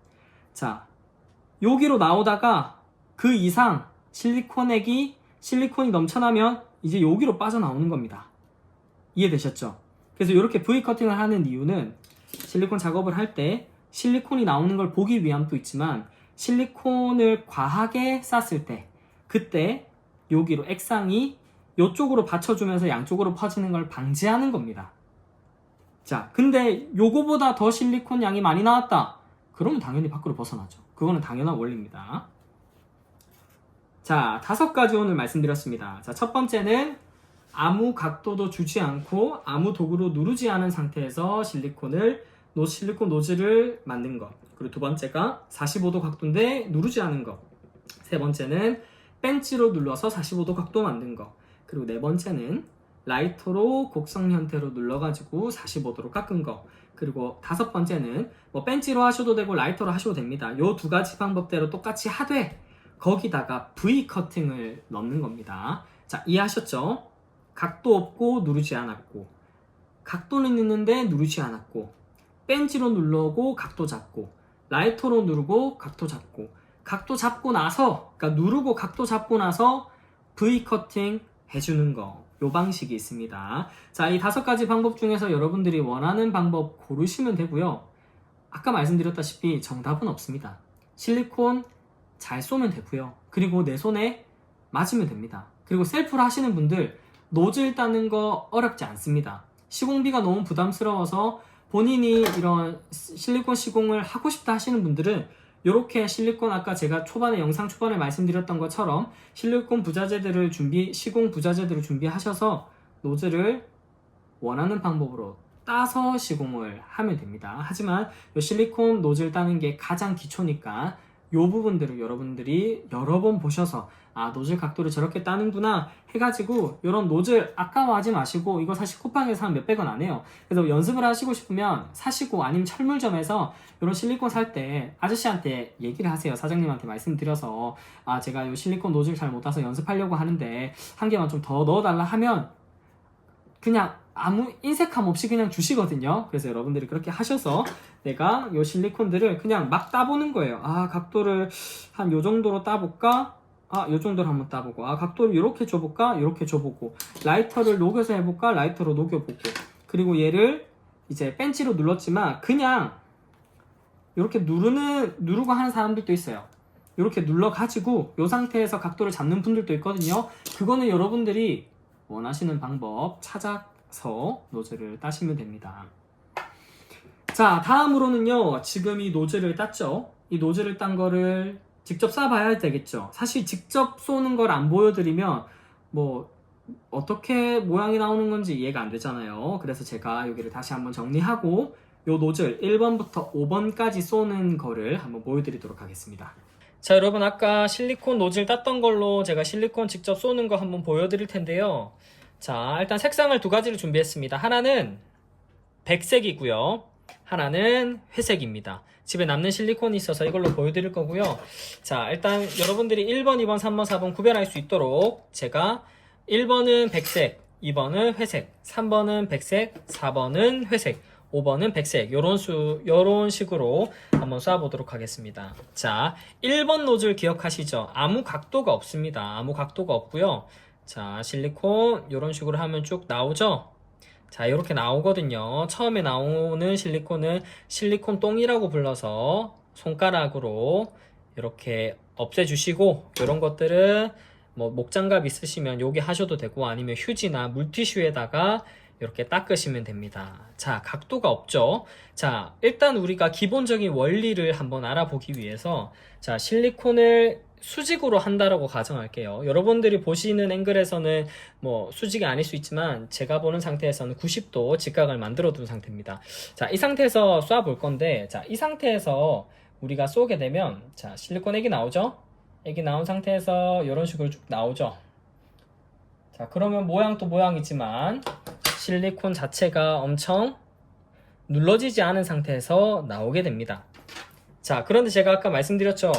자, 여기로 나오다가 그 이상 실리콘이 넘쳐나면 이제 여기로 빠져나오는 겁니다. 이해되셨죠? 그래서 이렇게 V 커팅을 하는 이유는 실리콘 작업을 할 때 실리콘이 나오는 걸 보기 위함도 있지만 실리콘을 과하게 쌌을 때 그때 여기로 액상이 이쪽으로 받쳐주면서 양쪽으로 퍼지는 걸 방지하는 겁니다. 자, 근데 요거보다 더 실리콘 양이 많이 나왔다. 그러면 당연히 밖으로 벗어나죠. 그거는 당연한 원리입니다. 자, 5가지 오늘 말씀드렸습니다. 자, 첫 번째는 아무 각도도 주지 않고 아무 도구로 누르지 않은 상태에서 실리콘 노즐을 만든 것. 그리고 두 번째가 45도 각도인데 누르지 않은 것. 세 번째는 벤치로 눌러서 45도 각도 만든 것. 그리고 네 번째는 라이터로 곡선 형태로 눌러가지고 45도로 깎은 거. 그리고 다섯 번째는 뭐 벤치로 하셔도 되고 라이터로 하셔도 됩니다. 요 두 가지 방법대로 똑같이 하되 거기다가 V 커팅을 넣는 겁니다. 자, 이해하셨죠? 각도 없고 누르지 않았고 각도는 있는데 누르지 않았고 벤치로 누르고 각도 잡고 라이터로 누르고 각도 잡고 각도 잡고 나서 그러니까 누르고 각도 잡고 나서 V 커팅 해주는 거. 요 방식이 있습니다. 자, 이 5가지 방법 중에서 여러분들이 원하는 방법 고르시면 되고요. 아까 말씀드렸다시피 정답은 없습니다. 실리콘 잘 쏘면 되고요. 그리고 내 손에 맞으면 됩니다. 그리고 셀프로 하시는 분들 노즐 따는 거 어렵지 않습니다. 시공비가 너무 부담스러워서 본인이 이런 실리콘 시공을 하고 싶다 하시는 분들은 이렇게 실리콘 아까 제가 영상 초반에 말씀드렸던 것처럼 실리콘 시공 부자재들을 준비하셔서 노즐을 원하는 방법으로 따서 시공을 하면 됩니다. 하지만 이 실리콘 노즐 따는 게 가장 기초니까 이 부분들을 여러분들이 여러 번 보셔서 아, 노즐 각도를 저렇게 따는구나 해가지고 이런 노즐 아까워하지 마시고 이거 사실 쿠팡에서 한 몇백 원 안 해요. 그래서 연습을 하시고 싶으면 사시고 아니면 철물점에서 이런 실리콘 살 때 아저씨한테 얘기를 하세요. 사장님한테 말씀드려서 아, 제가 이 실리콘 노즐 잘 못 따서 연습하려고 하는데 한 개만 좀 더 넣어달라 하면 그냥 아무 인색함 없이 그냥 주시거든요. 그래서 여러분들이 그렇게 하셔서 내가 이 실리콘들을 그냥 막 따보는 거예요. 아, 각도를 한 요 정도로 따볼까? 아, 요 정도로 한번 따보고, 아, 각도를 이렇게 줘볼까? 이렇게 줘보고, 라이터를 녹여서 해볼까? 라이터로 녹여보고, 그리고 얘를 이제 벤치로 눌렀지만 그냥 이렇게 누르고 하는 사람들도 있어요. 이렇게 눌러가지고 이 상태에서 각도를 잡는 분들도 있거든요. 그거는 여러분들이 원하시는 방법 찾아서 노즐을 따시면 됩니다. 자, 다음으로는요, 지금 이 노즐을 땄죠. 이 노즐을 딴 거를 직접 쏴봐야 되겠죠. 사실 직접 쏘는 걸 안 보여드리면 뭐 어떻게 모양이 나오는 건지 이해가 안 되잖아요. 그래서 제가 여기를 다시 한번 정리하고 요 노즐 1번부터 5번까지 쏘는 거를 한번 보여드리도록 하겠습니다. 자, 여러분 아까 실리콘 노즐 땄던 걸로 제가 실리콘 직접 쏘는 거 한번 보여드릴 텐데요. 자, 일단 색상을 2가지를 준비했습니다. 하나는 백색이고요. 하나는 회색입니다. 집에 남는 실리콘이 있어서 이걸로 보여드릴 거고요. 자, 일단 여러분들이 1번, 2번, 3번, 4번 구별할 수 있도록 제가 1번은 백색, 2번은 회색, 3번은 백색, 4번은 회색, 5번은 백색, 요런 식으로 한번 쏴보도록 하겠습니다. 자, 1번 노즐 기억하시죠? 아무 각도가 없습니다. 아무 각도가 없고요. 자, 실리콘 요런 식으로 하면 쭉 나오죠? 자, 이렇게 나오거든요. 처음에 나오는 실리콘은 실리콘 똥이라고 불러서 손가락으로 이렇게 없애주시고, 이런 것들은 뭐 목장갑 있으시면 여기 하셔도 되고, 아니면 휴지나 물티슈에다가 이렇게 닦으시면 됩니다. 자, 각도가 없죠? 자, 일단 우리가 기본적인 원리를 한번 알아보기 위해서, 자, 실리콘을 수직으로 한다라고 가정할게요. 여러분들이 보시는 앵글에서는 뭐 수직이 아닐 수 있지만 제가 보는 상태에서는 90도 직각을 만들어 둔 상태입니다. 자, 이 상태에서 쏴 볼 건데, 자, 이 상태에서 우리가 쏘게 되면, 자, 실리콘 액이 나오죠? 액이 나온 상태에서 이런 식으로 쭉 나오죠? 자, 그러면 모양도 모양이지만 실리콘 자체가 엄청 눌러지지 않은 상태에서 나오게 됩니다. 자, 그런데 제가 아까 말씀드렸죠?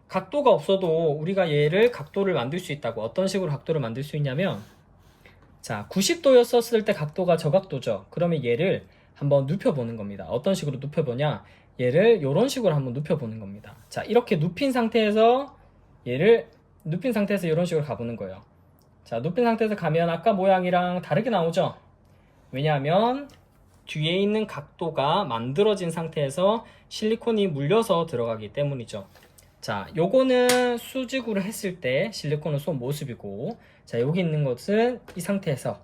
각도가 없어도 우리가 얘를 각도를 만들 수 있다고. 어떤 식으로 각도를 만들 수 있냐면, 자, 90도였었을 때 각도가 저 각도죠. 그러면 얘를 한번 눕혀보는 겁니다. 어떤 식으로 눕혀보냐, 얘를 이런 식으로 한번 눕혀보는 겁니다. 자, 이렇게 눕힌 상태에서 얘를 눕힌 상태에서 이런 식으로 가보는 거예요. 자, 눕힌 상태에서 가면 아까 모양이랑 다르게 나오죠. 왜냐하면 뒤에 있는 각도가 만들어진 상태에서 실리콘이 물려서 들어가기 때문이죠. 자, 요거는 수직으로 했을 때 실리콘을 쏜 모습이고, 자, 여기 있는 것은 이 상태에서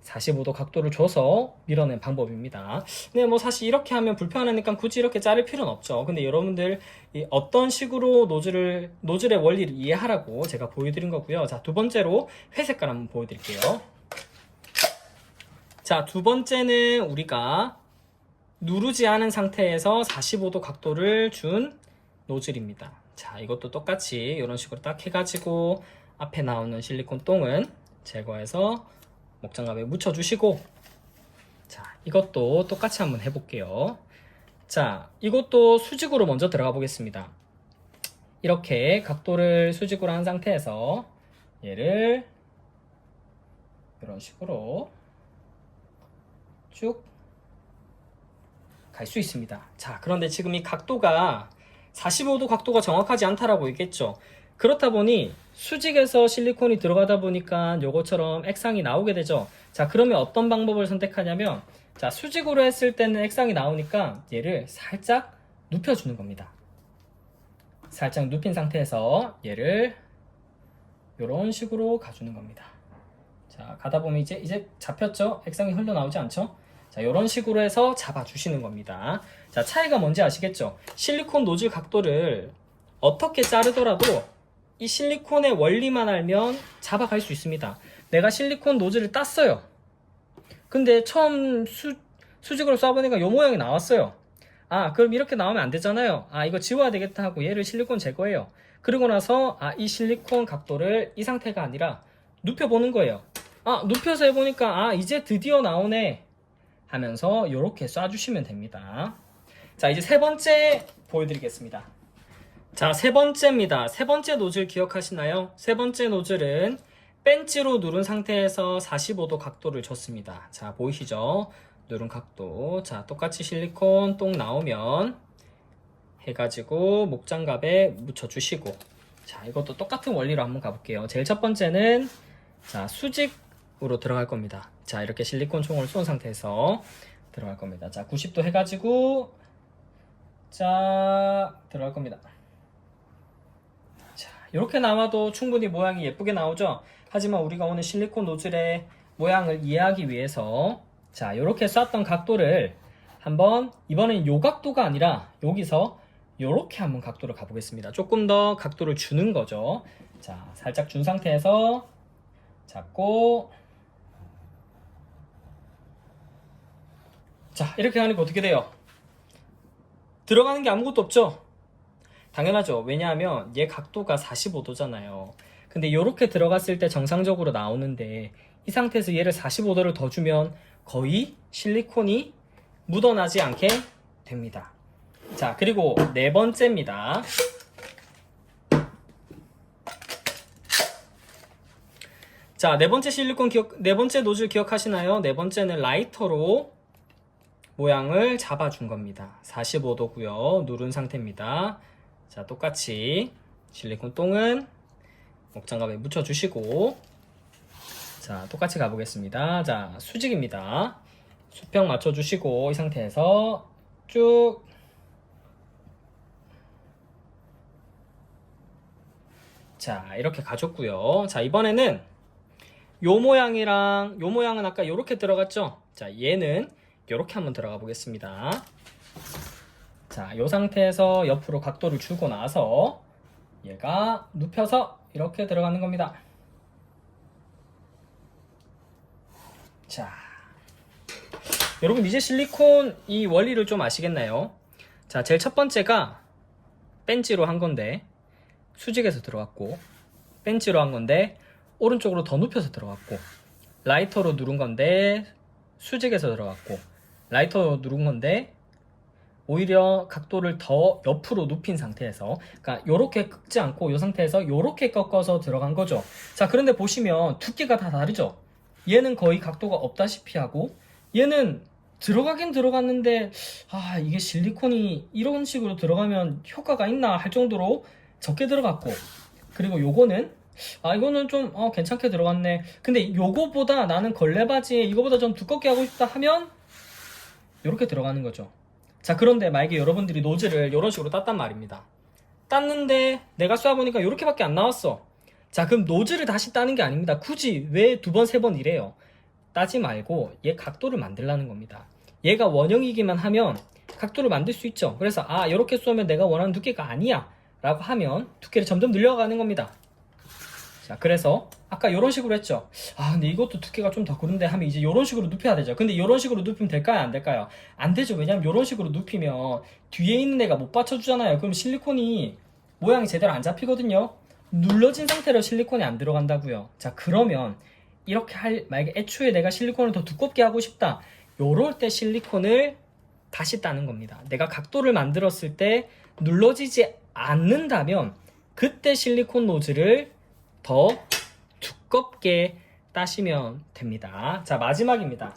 45도 각도를 줘서 밀어낸 방법입니다. 근데 뭐 사실 이렇게 하면 불편하니까 굳이 이렇게 자를 필요는 없죠. 근데 여러분들 어떤 식으로 노즐의 원리를 이해하라고 제가 보여드린 거고요. 자, 두 번째로 회색깔 한번 보여드릴게요. 자, 두 번째는 우리가 누르지 않은 상태에서 45도 각도를 준 노즐입니다. 자, 이것도 똑같이 이런 식으로 딱 해가지고 앞에 나오는 실리콘 똥은 제거해서 목장갑에 묻혀주시고, 자, 이것도 똑같이 한번 해볼게요. 자, 이것도 수직으로 먼저 들어가 보겠습니다. 이렇게 각도를 수직으로 한 상태에서 얘를 이런 식으로 쭉 갈 수 있습니다. 자, 그런데 지금 이 각도가 45도 각도가 정확하지 않다라고 얘기했죠. 그렇다 보니 수직에서 실리콘이 들어가다 보니까 요것처럼 액상이 나오게 되죠. 자, 그러면 어떤 방법을 선택하냐면, 자, 수직으로 했을 때는 액상이 나오니까 얘를 살짝 눕혀주는 겁니다. 살짝 눕힌 상태에서 얘를 이런 식으로 가주는 겁니다. 자, 가다 보면 이제 잡혔죠? 액상이 흘러나오지 않죠? 자, 이런 식으로 해서 잡아주시는 겁니다. 자, 차이가 뭔지 아시겠죠? 실리콘 노즐 각도를 어떻게 자르더라도 이 실리콘의 원리만 알면 잡아갈 수 있습니다. 내가 실리콘 노즐을 땄어요. 근데 처음 수직으로 쏴보니까 이 모양이 나왔어요. 아, 그럼 이렇게 나오면 안 되잖아요. 아, 이거 지워야 되겠다 하고 얘를 실리콘 제거해요. 그러고 나서 이 실리콘 각도를 이 상태가 아니라 눕혀보는 거예요. 아, 눕혀서 해보니까 이제 드디어 나오네 하면서 이렇게 쏴주시면 됩니다. 자, 이제 세 번째 보여드리겠습니다. 자, 세 번째입니다. 세 번째 노즐 기억하시나요? 세 번째 노즐은 벤치로 누른 상태에서 45도 각도를 줬습니다. 자, 보이시죠? 누른 각도. 자, 똑같이 실리콘 똥 나오면 해가지고 목장갑에 묻혀주시고, 자, 이것도 똑같은 원리로 한번 가볼게요. 제일 첫 번째는, 자, 수직으로 들어갈 겁니다. 자, 이렇게 실리콘 총을 쏜 상태에서 들어갈 겁니다. 자, 90도 해가지고, 자, 들어갈 겁니다. 자, 이렇게 나와도 충분히 모양이 예쁘게 나오죠? 하지만 우리가 오늘 실리콘 노즐의 모양을 이해하기 위해서, 자, 이렇게 쐈던 각도를 한번, 이번엔 요 각도가 아니라 여기서 이렇게 한번 각도를 가보겠습니다. 조금 더 각도를 주는 거죠. 자, 살짝 준 상태에서 잡고, 자, 이렇게 하니까 어떻게 돼요? 들어가는 게 아무것도 없죠? 당연하죠. 왜냐하면 얘 각도가 45도잖아요. 근데 이렇게 들어갔을 때 정상적으로 나오는데, 이 상태에서 얘를 45도를 더 주면 거의 실리콘이 묻어나지 않게 됩니다. 자, 그리고 네 번째입니다. 자, 네 번째 노즐 기억하시나요? 네 번째는 라이터로 모양을 잡아준 겁니다. 45도고요. 누른 상태입니다. 자, 똑같이 실리콘 똥은 목장갑에 묻혀주시고, 자, 똑같이 가보겠습니다. 자, 수직입니다. 수평 맞춰주시고, 이 상태에서 쭉, 자, 이렇게 가줬고요. 자, 이번에는 요 모양은 아까 요렇게 들어갔죠? 자, 얘는 요렇게 한번 들어가 보겠습니다. 자, 요 상태에서 옆으로 각도를 주고 나서 얘가 눕혀서 이렇게 들어가는 겁니다. 자, 여러분 이제 실리콘 이 원리를 좀 아시겠나요? 자, 제일 첫 번째가 벤치로 한 건데 수직에서 들어갔고, 벤치로 한 건데 오른쪽으로 더 눕혀서 들어갔고, 라이터로 누른 건데 수직에서 들어갔고, 라이터로 누른 건데 오히려 각도를 더 옆으로 눕힌 상태에서, 그러니까 요렇게 꺾지 않고 이 상태에서 요렇게 꺾어서 들어간 거죠. 자, 그런데 보시면 두께가 다 다르죠. 얘는 거의 각도가 없다시피 하고, 얘는 들어가긴 들어갔는데 이게 실리콘이 이런 식으로 들어가면 효과가 있나 할 정도로 적게 들어갔고, 그리고 요거는 이거는 좀 괜찮게 들어갔네. 근데 요거보다 나는 걸레바지에 이거보다 좀 두껍게 하고 싶다 하면 요렇게 들어가는 거죠. 자, 그런데 만약에 여러분들이 노즐을 이런 식으로 땄단 말입니다. 땄는데 내가 쏴보니까 요렇게밖에 안 나왔어. 자, 그럼 노즐을 다시 따는 게 아닙니다. 굳이 왜 두 번, 세 번 이래요? 따지 말고 얘 각도를 만들라는 겁니다. 얘가 원형이기만 하면 각도를 만들 수 있죠. 그래서 요렇게 쏘면 내가 원하는 두께가 아니야 라고 하면 두께를 점점 늘려가는 겁니다. 자, 그래서 아까 이런 식으로 했죠. 근데 이것도 두께가 좀 더 그런데 하면 이제 이런 식으로 눕혀야 되죠. 근데 이런 식으로 눕히면 될까요? 안 될까요? 안 되죠. 왜냐면 이런 식으로 눕히면 뒤에 있는 애가 못 받쳐주잖아요. 그럼 실리콘이 모양이 제대로 안 잡히거든요. 눌러진 상태로 실리콘이 안 들어간다고요. 자, 그러면 이렇게 만약에 애초에 내가 실리콘을 더 두껍게 하고 싶다. 요럴 때 실리콘을 다시 따는 겁니다. 내가 각도를 만들었을 때 눌러지지 않는다면 그때 실리콘 노즐을 더 두껍게 따시면 됩니다. 자, 마지막입니다.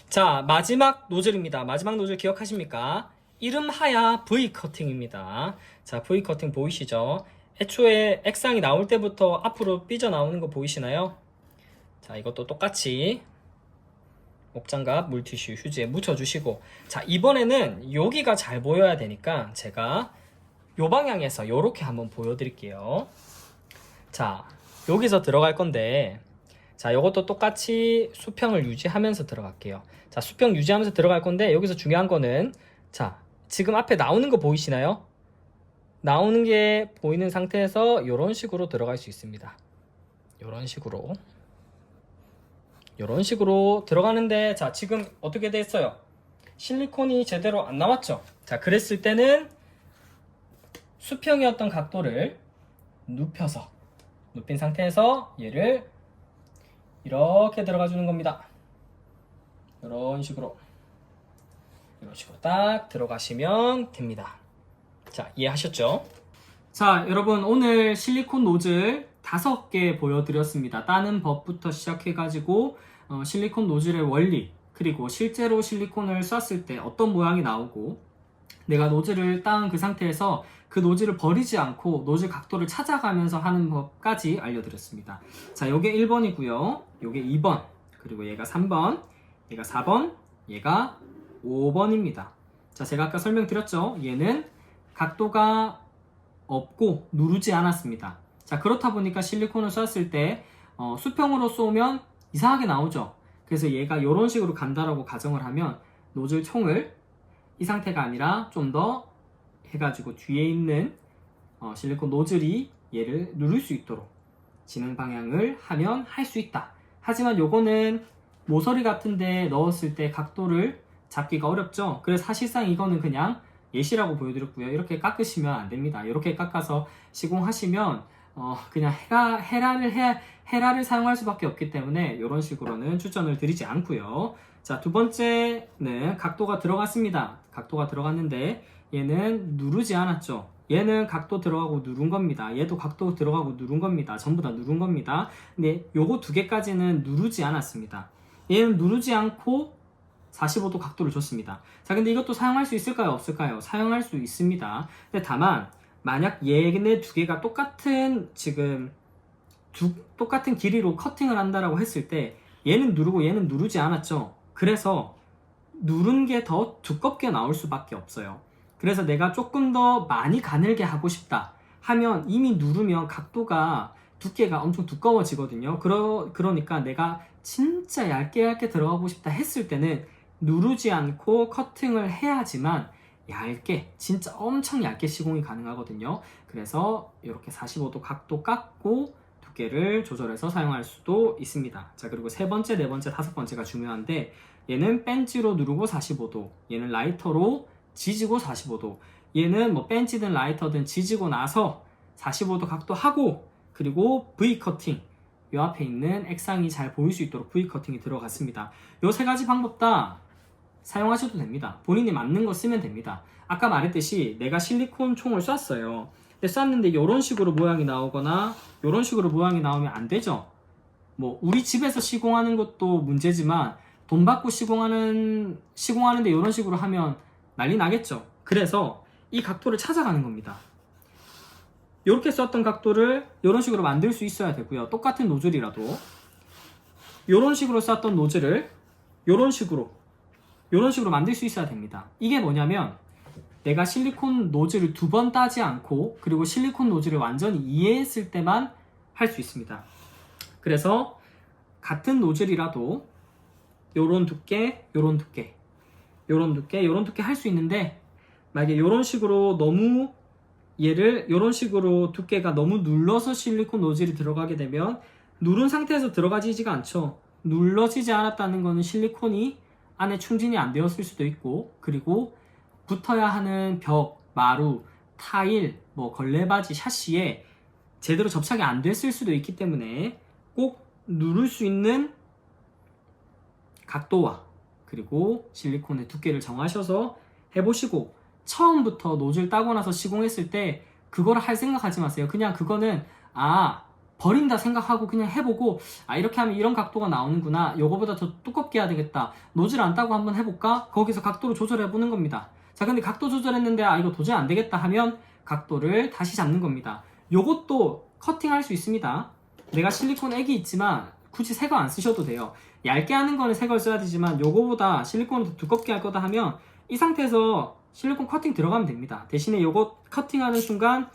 자, 마지막 노즐입니다. 마지막 노즐 기억하십니까? 이름하야 V커팅입니다. 자, V커팅 보이시죠? 애초에 액상이 나올 때부터 앞으로 삐져나오는 거 보이시나요? 자, 이것도 똑같이 목장갑, 물티슈, 휴지에 묻혀주시고, 자, 이번에는 여기가 잘 보여야 되니까 제가 요 방향에서 요렇게 한번 보여드릴게요. 자, 여기서 들어갈 건데, 자, 요것도 똑같이 수평을 유지하면서 들어갈게요. 자, 수평 유지하면서 들어갈 건데, 여기서 중요한 거는, 자, 지금 앞에 나오는 거 보이시나요? 나오는 게 보이는 상태에서 요런 식으로 들어갈 수 있습니다. 요런 식으로 들어가는데, 자, 지금 어떻게 됐어요? 실리콘이 제대로 안 나왔죠? 자, 그랬을 때는 수평이었던 각도를 눕힌 상태에서 얘를 이렇게 들어가 주는 겁니다. 이런 식으로 딱 들어가시면 됩니다. 자, 이해하셨죠? 자, 여러분 오늘 실리콘 노즐 5개 보여드렸습니다. 따는 법부터 시작해가지고 실리콘 노즐의 원리, 그리고 실제로 실리콘을 쐈을 때 어떤 모양이 나오고, 내가 노즐을 따은 그 상태에서 그 노즐을 버리지 않고 노즐 각도를 찾아가면서 하는 법까지 알려드렸습니다. 자, 요게 1번이고요. 요게 2번, 그리고 얘가 3번, 얘가 4번, 얘가 5번입니다. 자, 제가 아까 설명드렸죠? 얘는 각도가 없고 누르지 않았습니다. 자, 그렇다 보니까 실리콘을 쐈을 때 수평으로 쏘면 이상하게 나오죠. 그래서 얘가 이런 식으로 간다라고 가정을 하면 노즐 총을 이 상태가 아니라 좀 더 해가지고 뒤에 있는 실리콘 노즐이 얘를 누를 수 있도록 진행 방향을 하면 할 수 있다. 하지만 요거는 모서리 같은데 넣었을 때 각도를 잡기가 어렵죠. 그래서 사실상 이거는 그냥 예시라고 보여드렸고요. 이렇게 깎으시면 안 됩니다. 이렇게 깎아서 시공하시면 그냥 헤라를 사용할 수밖에 없기 때문에 이런 식으로는 추천을 드리지 않고요. 자, 두 번째는 각도가 들어갔습니다. 각도가 들어갔는데 얘는 누르지 않았죠. 얘는 각도 들어가고 누른 겁니다. 얘도 각도 들어가고 누른 겁니다. 전부 다 누른 겁니다. 근데 요거 두 개까지는 누르지 않았습니다. 얘는 누르지 않고 45도 각도를 줬습니다. 자, 근데 이것도 사용할 수 있을까요? 없을까요? 사용할 수 있습니다. 근데 다만 만약 얘네 두 개가 똑같은 똑같은 길이로 커팅을 한다라고 했을 때 얘는 누르고 얘는 누르지 않았죠. 그래서 누른 게 더 두껍게 나올 수밖에 없어요. 그래서 내가 조금 더 많이 가늘게 하고 싶다 하면 이미 누르면 각도가 두께가 엄청 두꺼워지거든요. 그러니까 내가 진짜 얇게 들어가고 싶다 했을 때는 누르지 않고 커팅을 해야지만 얇게, 진짜 엄청 얇게 시공이 가능하거든요. 그래서 이렇게 45도 각도 깎고 두께를 조절해서 사용할 수도 있습니다. 자, 그리고 세 번째, 네 번째, 다섯 번째가 중요한데 얘는 벤치로 누르고 45도, 얘는 라이터로 지지고 45도, 얘는 뭐 벤치든 라이터든 지지고 나서 45도 각도 하고, 그리고 V 커팅, 이 앞에 있는 액상이 잘 보일 수 있도록 V 커팅이 들어갔습니다. 이 세 가지 방법 다 사용하셔도 됩니다. 본인이 맞는 거 쓰면 됩니다. 아까 말했듯이 내가 실리콘 총을 쐈어요. 근데 쐈는데 이런 식으로 모양이 나오거나 이런 식으로 모양이 나오면 안 되죠. 뭐 우리 집에서 시공하는 것도 문제지만 돈 받고 시공하는데 이런 식으로 하면 난리 나겠죠. 그래서 이 각도를 찾아가는 겁니다. 이렇게 썼던 각도를 이런 식으로 만들 수 있어야 되고요. 똑같은 노즐이라도 이런 식으로 쐈던 노즐을 이런 식으로 만들 수 있어야 됩니다. 이게 뭐냐면 내가 실리콘 노즐을 두 번 따지 않고 그리고 실리콘 노즐을 완전히 이해했을 때만 할 수 있습니다. 그래서 같은 노즐이라도 요런 두께, 요런 두께, 요런 두께, 요런 두께 할 수 있는데 만약에 요런 식으로 너무 얘를 요런 식으로 두께가 너무 눌러서 실리콘 노즐이 들어가게 되면 누른 상태에서 들어가지지가 않죠. 눌러지지 않았다는 거는 실리콘이 안에 충진이 안 되었을 수도 있고, 그리고 붙어야 하는 벽, 마루, 타일, 뭐 걸레바지, 샤시에 제대로 접착이 안 됐을 수도 있기 때문에 꼭 누를 수 있는 각도와 그리고 실리콘의 두께를 정하셔서 해보시고, 처음부터 노즐 따고 나서 시공했을 때 그거를 할 생각하지 마세요. 그냥 그거는 버린다 생각하고 그냥 해보고, 이렇게 하면 이런 각도가 나오는구나, 요거보다 더 두껍게 해야 되겠다, 노즐 안 따고 한번 해볼까, 거기서 각도를 조절해보는 겁니다. 자, 근데 각도 조절했는데 이거 도저히 안 되겠다 하면 각도를 다시 잡는 겁니다. 요것도 커팅할 수 있습니다. 내가 실리콘 액이 있지만 굳이 새 거 안 쓰셔도 돼요. 얇게 하는 거는 새 걸 써야 되지만 요거보다 실리콘을 더 두껍게 할 거다 하면 이 상태에서 실리콘 커팅 들어가면 됩니다. 대신에 요거 커팅하는 순간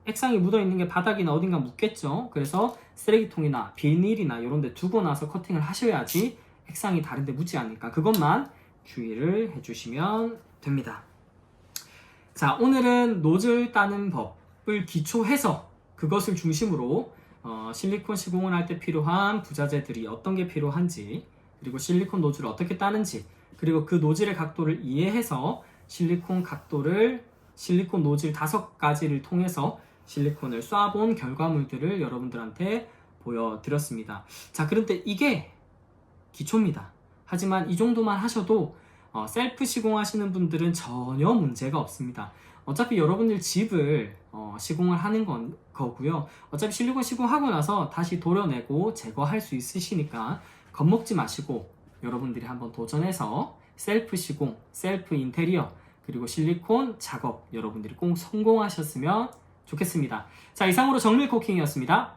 액상이 묻어있는 게 바닥이나 어딘가 묻겠죠. 그래서 쓰레기통이나 비닐이나 이런 데 두고 나서 커팅을 하셔야지 액상이 다른 데 묻지 않으니까 그것만 주의를 해주시면 됩니다. 자, 오늘은 노즐 따는 법을 기초해서 그것을 중심으로 실리콘 시공을 할 때 필요한 부자재들이 어떤 게 필요한지, 그리고 실리콘 노즐을 어떻게 따는지, 그리고 그 노즐의 각도를 이해해서 실리콘 노즐 5가지를 통해서 실리콘을 쏴본 결과물들을 여러분들한테 보여드렸습니다. 자, 그런데 이게 기초입니다. 하지만 이 정도만 하셔도 셀프 시공하시는 분들은 전혀 문제가 없습니다. 어차피 여러분들 집을 시공을 하는 거고요. 어차피 실리콘 시공하고 나서 다시 도려내고 제거할 수 있으시니까 겁먹지 마시고 여러분들이 한번 도전해서 셀프 시공, 셀프 인테리어, 그리고 실리콘 작업 여러분들이 꼭 성공하셨으면 좋겠습니다. 자, 이상으로 정밀 코킹이었습니다.